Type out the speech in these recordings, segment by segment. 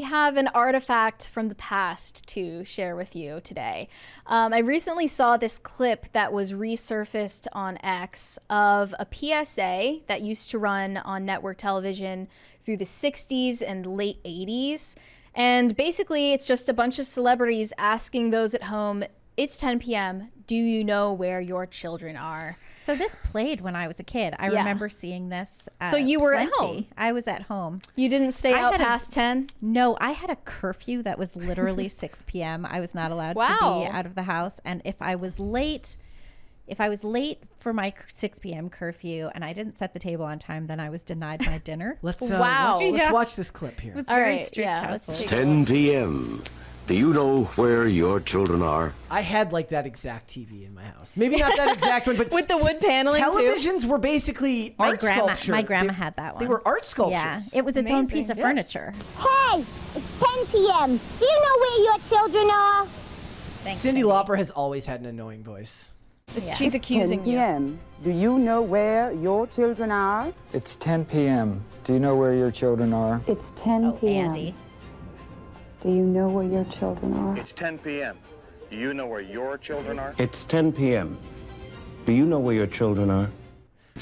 we have an artifact from the past to share with you today. I recently saw this clip that was resurfaced on X of a PSA that used to run on network television through the 60s and late 80s. And basically, it's just a bunch of celebrities asking those at home, it's 10 p.m., do you know where your children are? So this played when I was a kid. I remember seeing this. So you were at home? I was at home. You didn't stay out past 10? No, I had a curfew that was literally 6 p.m. I was not allowed to be out of the house. And if I was late for my 6 p.m. curfew and I didn't set the table on time, then I was denied my dinner. Let's watch this clip here. It was very strict household. It's 10 p.m. Do you know where your children are? I had like that exact TV in my house. Maybe not that exact one, but with the wood paneling televisions were basically art sculpture. My grandma had that one. They were art sculptures. Yeah, it was its own piece of furniture. Hey, it's 10 p.m. Do you know where your children are? Thanks, Cyndi Lauper has always had an annoying voice. She's accusing 10 p.m. Do you know where your children are? It's 10 p.m. Do you know where your children are? It's 10 p.m. Andy. Do you know where your children are? It's 10 p.m. Do you know where your children are? It's 10 p.m. Do you know where your children are?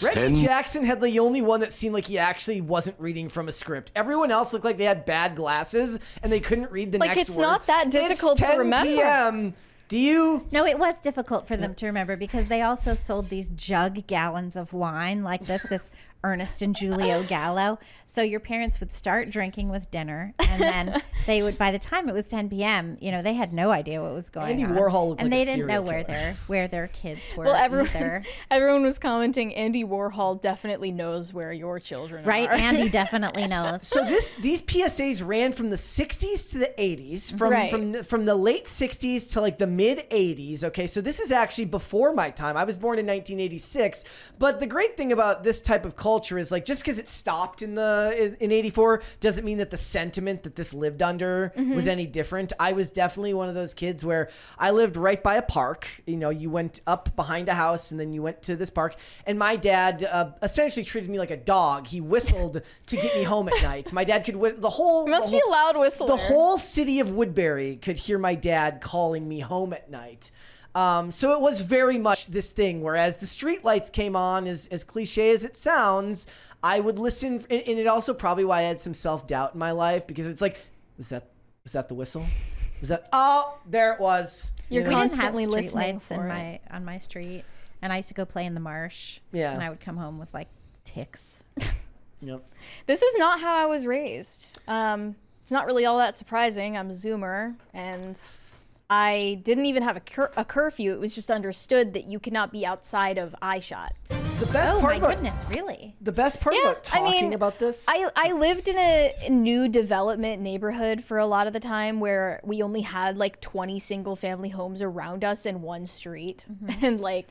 Reggie Jackson had the only one that seemed like he actually wasn't reading from a script. Everyone else looked like they had bad glasses and they couldn't read the next word. Like, it's not that difficult to remember. It's 10 p.m. Do you? No, it was difficult for them to remember because they also sold these jug gallons of wine like this Ernest and Julio Gallo. So your parents would start drinking with dinner, and then they would, by the time it was 10 p.m., they had no idea what was going on. Andy Warhol looked and like they a didn't know serial where their kids were. Well, either. everyone was commenting, Andy Warhol definitely knows where your children are. Right, Andy definitely knows. So these PSAs ran from the 60s to the 80s, from the late 60s to like the mid 80s. Okay, so this is actually before my time. I was born in 1986. But the great thing about this type of culture is like just because it stopped in 84 doesn't mean that the sentiment that this lived under was any different. I was definitely one of those kids where I lived right by a park. You went up behind a house and then you went to this park. And my dad essentially treated me like a dog. He whistled to get me home at night. My dad could whistle. It must be a loud whistler. The whole city of Woodbury could hear my dad calling me home at night. So it was very much this thing where as the street lights came on, as cliche as it sounds, I would listen. And it also probably why I had some self-doubt in my life because it's like, was that the whistle? Was that? Oh, there it was. You're constantly we didn't have listening street lights on my street, and I used to go play in the marsh. Yeah. And I would come home with like ticks. Yep. This is not how I was raised. It's not really all that surprising. I'm a Zoomer, and I didn't even have a curfew. It was just understood that you cannot be outside of eyeshot. The best part about goodness, really? The best part about talking about this? I lived in a new development neighborhood for a lot of the time where we only had like 20 single family homes around us in one street. And like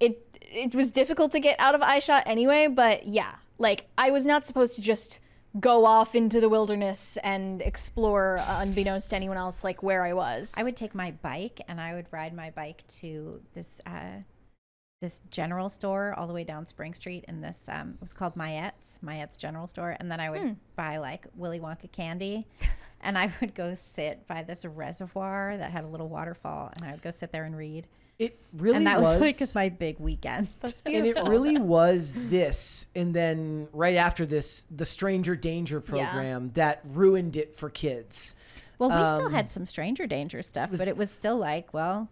it was difficult to get out of eyeshot anyway, but yeah, like I was not supposed to just go off into the wilderness and explore unbeknownst to anyone else like where I was. I would take my bike and I would ride my bike to this general store all the way down Spring Street in this it was called Mayette's general store, and then I would buy like Willy Wonka candy and I would go sit by this reservoir that had a little waterfall and I would go sit there and read. It really and that was like my big weekend. That's beautiful. And it really was this. And then right after this, the Stranger Danger program that ruined it for kids. Well, we still had some Stranger Danger stuff, but it was still like, well,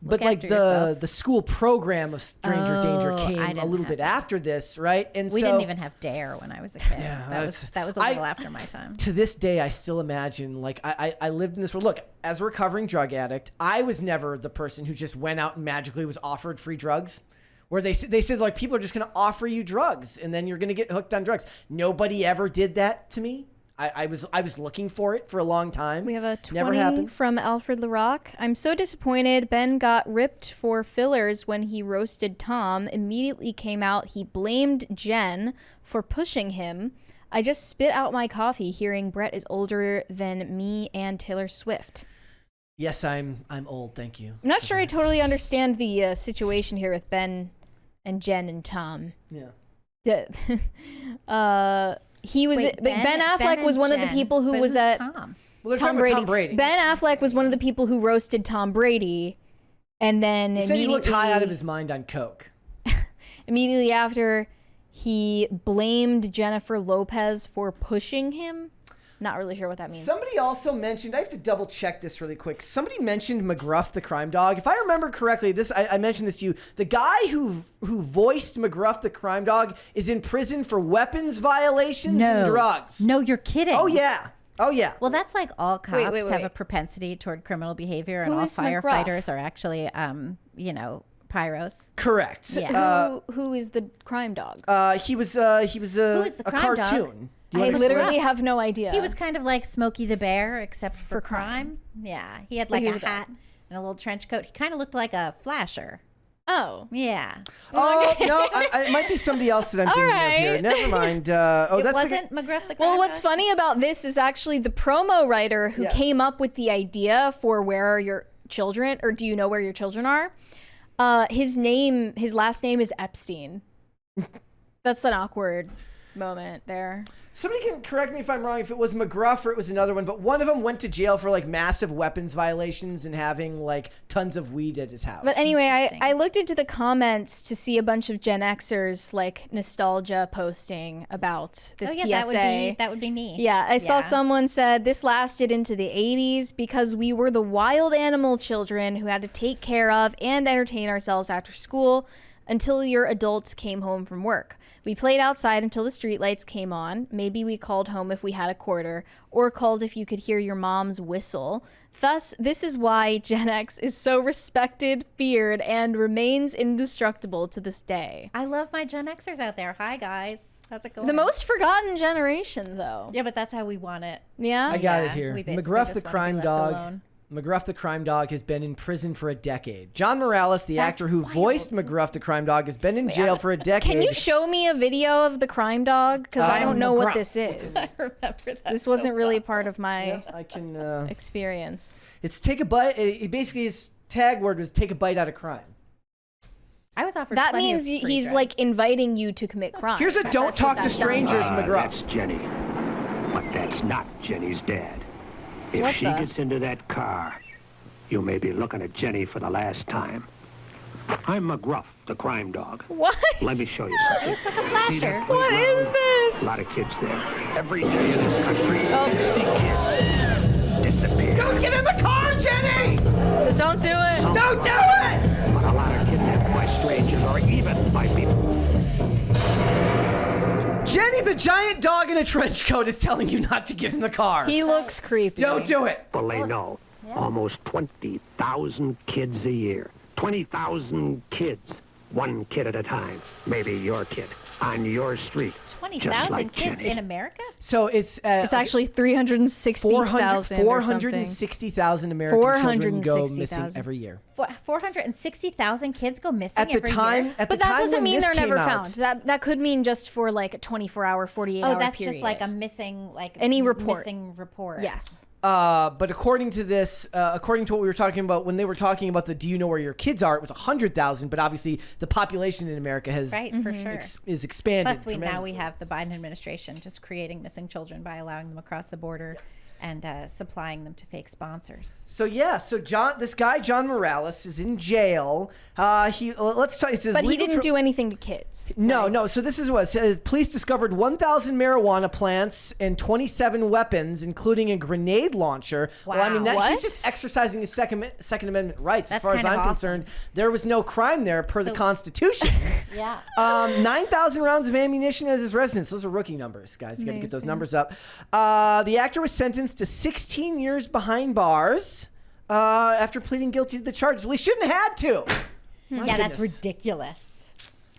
but like the school program of Stranger Danger came a little bit after this, right? And we didn't even have Dare when I was a kid. Yeah, that was a little after my time. To this day, I still imagine like I lived in this world. Look, as a recovering drug addict, I was never the person who just went out and magically was offered free drugs. Where they said like people are just going to offer you drugs and then you're going to get hooked on drugs. Nobody ever did that to me. I was looking for it for a long time. We have a 20 Never happened. from Alfred LaRock. I'm so disappointed. Ben got ripped for fillers when he roasted Tom. Immediately came out. He blamed Jen for pushing him. I just spit out my coffee hearing Brett is older than me and Taylor Swift. Yes, I'm old. Thank you. I'm not sure I totally understand the situation here with Ben and Jen and Tom. Yeah. Ben Affleck was one of the people who was at Tom. Well, they're talking about Tom Brady. Ben Affleck was one of the people who roasted Tom Brady, and then He said he looked high out of his mind on coke. Immediately after, he blamed Jennifer Lopez for pushing him. Not really sure what that means. Somebody also mentioned, I have to double check this really quick. Somebody mentioned McGruff the crime dog. If I remember correctly, I mentioned this to you. The guy who voiced McGruff the crime dog is in prison for weapons violations and drugs. No, you're kidding. Oh yeah. Well, that's like all cops wait. have a propensity toward criminal behavior, and Who all is McGruff? firefighters are actually, pyros. Correct. Yeah. Who is the crime dog? He was a crime dog? cartoon. You I wanna literally explain? have no idea. He was kind of like Smokey the Bear, except for crime. crime. Yeah, he had Like like he a was a dog. hat and a little trench coat. He kind of looked like a flasher. Oh. Yeah. Oh no, it might be somebody else that I'm thinking of here. right. Never mind. It that's wasn't McGruff the crime Well, what's dog? funny about this is actually the promo writer who Yes. came up with the idea for Where Are Your Children, or Do You Know Where Your Children Are? His last name is Epstein. That's an awkward moment there. Somebody can correct me if I'm wrong, if it was McGruff or it was another one, but one of them went to jail for like massive weapons violations and having like tons of weed at his house. But anyway, I looked into the comments to see a bunch of Gen Xers like nostalgia posting about this Oh yeah, PSA. that would be me. Yeah, I saw someone said this lasted into the 80s because we were the wild animal children who had to take care of and entertain ourselves after school until your adults came home from work. We played outside until the streetlights came on. Maybe we called home if we had a quarter, or called if you could hear your mom's whistle. Thus, this is why Gen X is so respected, feared, and remains indestructible to this day. I love my Gen Xers out there. Hi guys, how's it going? The most forgotten generation, though. Yeah, but that's how we want it. Yeah? I got it Yeah, here. we basically McGruff just the wanna be crime left dog. alone. McGruff the crime dog has been in prison for a decade. John Morales, the That's actor who wild. voiced McGruff the crime dog, has been in jail for a decade. Can you show me a video of the crime dog? Because I don't know what McGruff. this is. I remember that. This wasn't really part of my I can. experience. It's take a bite. It basically his tag word was take a bite out of crime. I was offered. That plenty of means free he's drugs. like inviting you to commit crime. Here's a don't That's talk what to that sounds strangers, like. McGruff. That's Jenny. But that's not Jenny's dad. If What she the? gets into that car, you may be looking at Jenny for the last time. I'm McGruff, the crime dog. What? Let me show you something. Looks like a See flasher. that What is playground? this? A lot of kids there. Every day in this country, Oh. 50 kids disappear. Don't get in the car, Jenny! Don't do it. Don't do it! But a lot of kidnapped by strangers or even by people. Jenny, the giant dog in a trench coat, is telling you not to get in the car. He looks creepy. Don't do it. Well, they know. Almost 20,000 kids a year. 20,000 kids. One kid at a time. Maybe your kid. On your street. 20,000 like kids Jenny. in America. So it's It's actually 360,000. 460,000 American children go missing 460,000. every year. 460,000 kids go missing At the every time, year. at But the that time doesn't when mean this they're came never out, found. That could mean just for like a 24-hour, 48-hour Oh, that's period. just like a missing, Any report. Missing report. Yes. but according to this, according to what we were talking about when they were talking about the "Do you know where your kids are?" It was 100,000, but obviously the population in America has Right, for sure. is expanded. Plus, now we tremendously. have the Biden administration just creating missing children by allowing them across the border and supplying them to fake sponsors. So this guy John Morales is in jail. Let's talk. It says But he legal didn't do anything to kids. No. So this is what it says. Police discovered 1,000 marijuana plants and 27 weapons, including a grenade launcher. Well, I mean, Wow. he's What? just exercising his Second Amendment rights. As That's far as kind I'm of awesome. concerned, there was no crime there per the Constitution. Yeah. 9,000 rounds of ammunition as his residence. Those are rookie numbers, guys. You got to get those numbers up. The actor was sentenced to 16 years behind bars after pleading guilty to the charges. Well, he shouldn't have had to. My Yeah, that's goodness. ridiculous.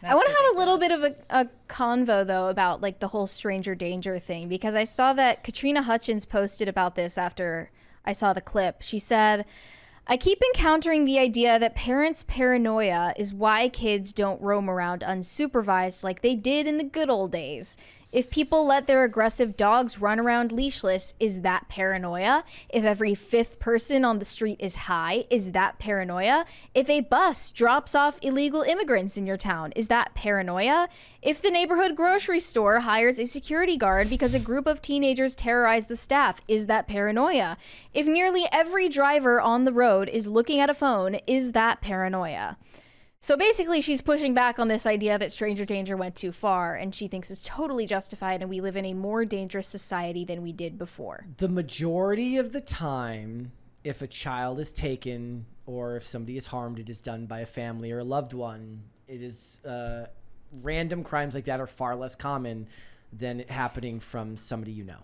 I want to have a little bit of a convo though about like the whole stranger danger thing, because I saw that Katrina Hutchins posted about this after I saw the clip. She said, I keep encountering the idea that parents' paranoia is why kids don't roam around unsupervised like they did in the good old days. If people let their aggressive dogs run around leashless, is that paranoia? If every fifth person on the street is high, is that paranoia? If a bus drops off illegal immigrants in your town, is that paranoia? If the neighborhood grocery store hires a security guard because a group of teenagers terrorize the staff, is that paranoia? If nearly every driver on the road is looking at a phone, is that paranoia? So basically, she's pushing back on this idea that stranger danger went too far, and she thinks it's totally justified and we live in a more dangerous society than we did before. The majority of the time, if a child is taken or if somebody is harmed, it is done by a family or a loved one. It is random crimes like that are far less common than it happening from somebody you know.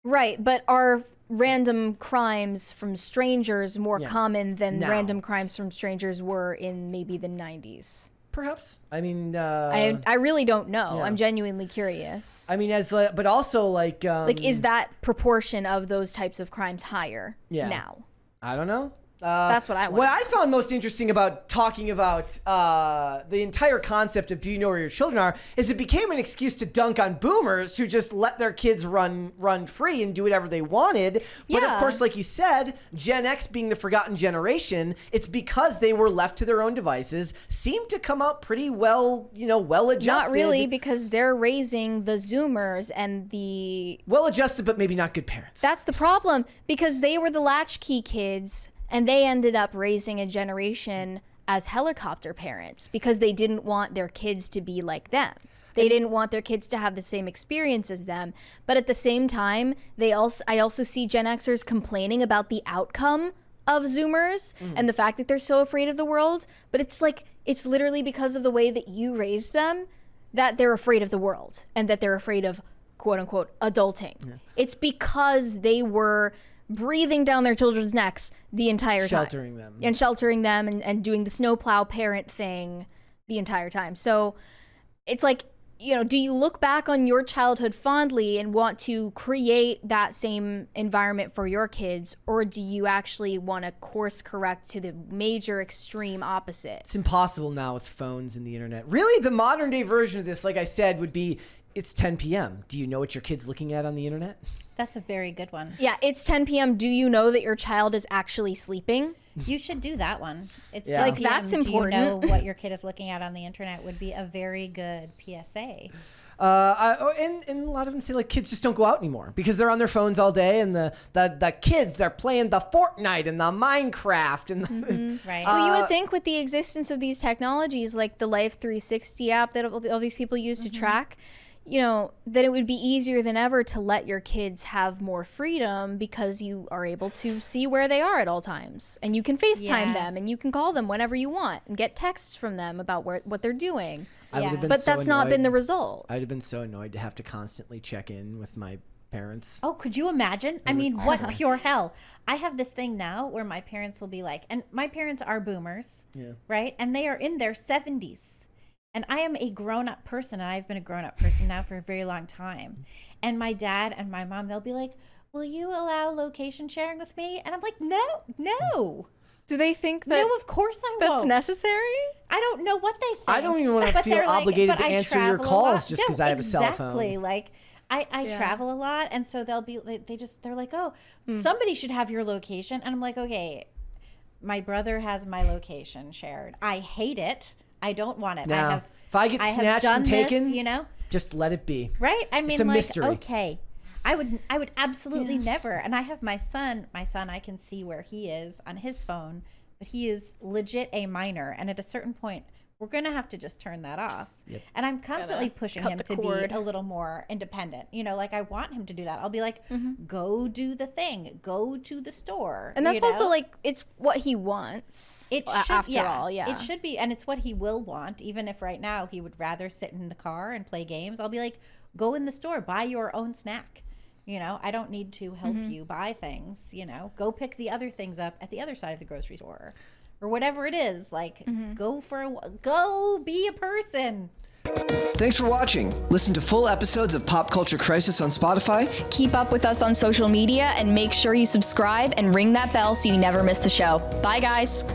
Right, but are random crimes from strangers more common than random crimes from strangers were in maybe the 90s? Perhaps. I mean, I really don't know. Yeah. I'm genuinely curious. I mean, but also like is that proportion of those types of crimes higher now? I don't know. That's what I want. What I found most interesting about talking about the entire concept of do you know where your children are is it became an excuse to dunk on boomers who just let their kids run free and do whatever they wanted. But of course, like you said, Gen X being the forgotten generation, it's because they were left to their own devices, seemed to come out pretty well adjusted. Not really, because they're raising the Zoomers and the... Well adjusted, but maybe not good parents. That's the problem, because they were the latchkey kids. And they ended up raising a generation as helicopter parents because they didn't want their kids to be like them. They didn't want their kids to have the same experience as them. But at the same time, I also see Gen Xers complaining about the outcome of Zoomers and the fact that they're so afraid of the world. But it's literally because of the way that you raised them that they're afraid of the world and that they're afraid of, quote unquote, adulting. Yeah. It's because they were breathing down their children's necks the entire time. Sheltering them. And sheltering them and doing the snowplow parent thing the entire time. So it's like, do you look back on your childhood fondly and want to create that same environment for your kids, or do you actually want to course correct to the major extreme opposite? It's impossible now with phones and the internet. Really, the modern day version of this, like I said, would be it's 10 p.m. Do you know what your kid's looking at on the internet? That's a very good one. Yeah, it's 10 p.m. Do you know that your child is actually sleeping? You should do that one. It's like that's important. Do you know what your kid is looking at on the internet would be a very good PSA. And a lot of them say like kids just don't go out anymore because they're on their phones all day, and the kids, they're playing the Fortnite and the Minecraft and right. Well, you would think with the existence of these technologies like the Life 360 app that all these people use to track, that it would be easier than ever to let your kids have more freedom because you are able to see where they are at all times. And you can FaceTime them and you can call them whenever you want and get texts from them about what they're doing. But that's not been the result. I'd have been so annoyed to have to constantly check in with my parents. Oh, could you imagine? I mean, what pure hell. I have this thing now where my parents will be like, and my parents are boomers, right? And they are in their 70s. And I am a grown-up person, and I've been a grown-up person now for a very long time. And my dad and my mom, they'll be like, will you allow location sharing with me? And I'm like, no. Do they think that? No, of course I won't. That's necessary? I don't know what they think. I don't even want to feel obligated to answer your calls just because I have a cell phone. Exactly. Like, I travel a lot, and so they'll be, they're like, oh, somebody should have your location. And I'm like, okay, my brother has my location shared. I hate it. I don't want it. Now, if I get snatched and taken, this, just let it be. Right? I mean, it's a mystery. Okay. I would absolutely never. And I have my son, I can see where he is on his phone, but he is legit a minor. And at a certain point, we're going to have to just turn that off. Yep. And I'm constantly pushing him to be a little more independent. Like I want him to do that. I'll be like, go do the thing. Go to the store. And that's also like, it's what he wants. It should, after all. It should be. And it's what he will want. Even if right now he would rather sit in the car and play games. I'll be like, go in the store, buy your own snack. I don't need to help you buy things, go pick the other things up at the other side of the grocery store. Or whatever it is, like go be a person. Thanks for watching. Listen to full episodes of Pop Culture Crisis on Spotify. Keep up with us on social media and make sure you subscribe and ring that bell so you never miss the show. Bye, guys.